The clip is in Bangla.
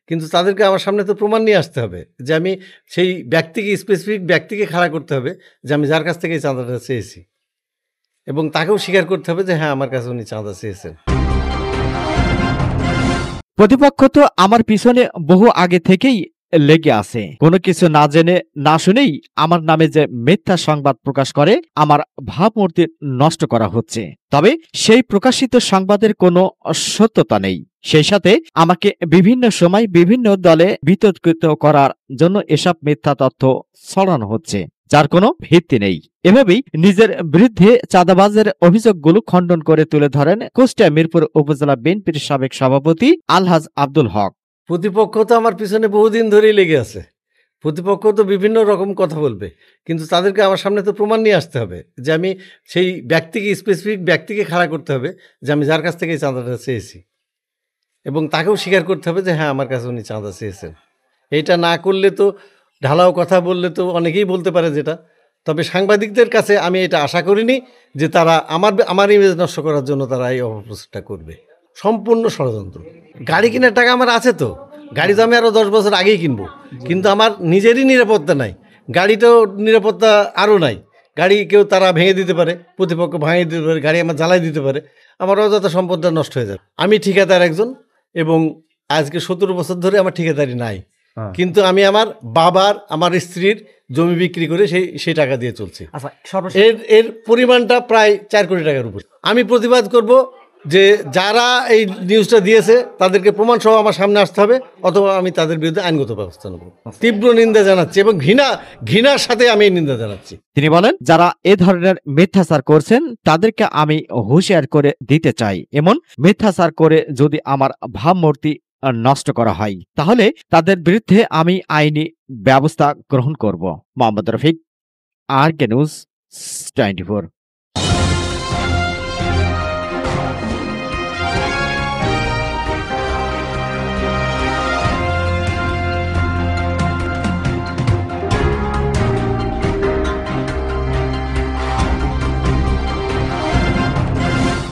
কিন্তু তাদেরকে আমার সামনে তো প্রমাণ নিয়ে আসতে হবে যে আমি সেই ব্যক্তিকে স্পেসিফিক ব্যক্তিকে খাড়া করতে হবে যে আমি যার কাছ থেকে এই চাঁদাটা চেয়েছি, এবং তাকেও স্বীকার করতে হবে যে হ্যাঁ আমার কাছে উনি চাঁদা চেয়েছেন। প্রতিপক্ষ তো আমার পিছনে বহু আগে থেকেই লেগে আছে। কোনো কিছু না জেনে না শুনেই আমার নামে যে মিথ্যা সংবাদ প্রকাশ করে আমার ভাবমূর্তি নষ্ট করা হচ্ছে। তবে সেই প্রকাশিত সংবাদের কোনো সত্যতা নেই। সেই সাথে আমাকে বিভিন্ন সময় বিভিন্ন দলে বিতর্কিত করার জন্য এসব মিথ্যা তথ্য ছড়ানো হচ্ছে, যার কোনো ভিত্তি নেই। এভাবেই নিজের বিরুদ্ধে চাঁদাবাজের অভিযোগগুলো খণ্ডন করে তুলে ধরেন কুষ্টিয়া মিরপুর উপজেলা বিএনপির সাবেক সভাপতি আলহাজ আব্দুল হক। প্রতিপক্ষ তো আমার পিছনে বহুদিন ধরেই লেগে আছে। প্রতিপক্ষ তো বিভিন্ন রকম কথা বলবে, কিন্তু তাদেরকে আমার সামনে তো প্রমাণ নিয়ে আসতে হবে যে আমি সেই ব্যক্তিকে স্পেসিফিক ব্যক্তিকে খাড়া করতে হবে যে আমি যার কাছ থেকে এই চাঁদাটা চেয়েছি, এবং তাকেও স্বীকার করতে হবে যে হ্যাঁ আমার কাছে উনি চাঁদা চেয়েছেন। এইটা না করলে তো, ঢালাও কথা বললে তো অনেকেই বলতে পারে যেটা, তবে সাংবাদিকদের কাছে আমি এটা আশা করিনি যে তারা আমার ইমেজ নষ্ট করার জন্য তারা এই অপপ্রচারটা করবে। সম্পূর্ণ ষড়যন্ত্র। গাড়ি কেনার টাকা আমার আছে তো, গাড়ি তো আমি আরও 10 বছর আগেই কিনবো, কিন্তু আমার নিজেরই নিরাপত্তা নাই, গাড়িটাও নিরাপত্তা আরও নাই। গাড়ি কেউ তারা ভেঙে দিতে পারে, প্রতিপক্ষ ভেঙে দিতে পারে, গাড়ি আমার জ্বালাই দিতে পারে, আমার অযথা সম্পদটা নষ্ট হয়ে যাবে। আমি ঠিকাদার একজন, এবং আজকে 17 বছর ধরে আমার ঠিকাদারি নাই, কিন্তু আমি আমার বাবার, আমার স্ত্রীর জমি বিক্রি করে সেই টাকা দিয়ে চলছি। এর পরিমাণটা প্রায় 4 কোটি টাকার উপর। আমি প্রতিবাদ করব যে যারা এই নিউজটা দিয়েছে তাদেরকে প্রমাণ সহ আমার সামনে আসতে হবে, অথবা আমি তাদের বিরুদ্ধে আইনগত ব্যবস্থা নেব। তীব্র নিন্দা জানাচ্ছি এবং ঘৃণার সাথে আমি এই নিন্দা জানাচ্ছি। তিনি বলেন, যারা এ ধরনের মিথ্যাচার করছেন তাদেরকে আমি হুঁশিয়ার করে দিতে চাই। এমন মিথ্যাচার করে যদি আমার ভাবমূর্তি নষ্ট করা হয়, তাহলে তাদের বিরুদ্ধে আমি আইনি ব্যবস্থা গ্রহণ করব। Mohammad Rafiq, RK News 24।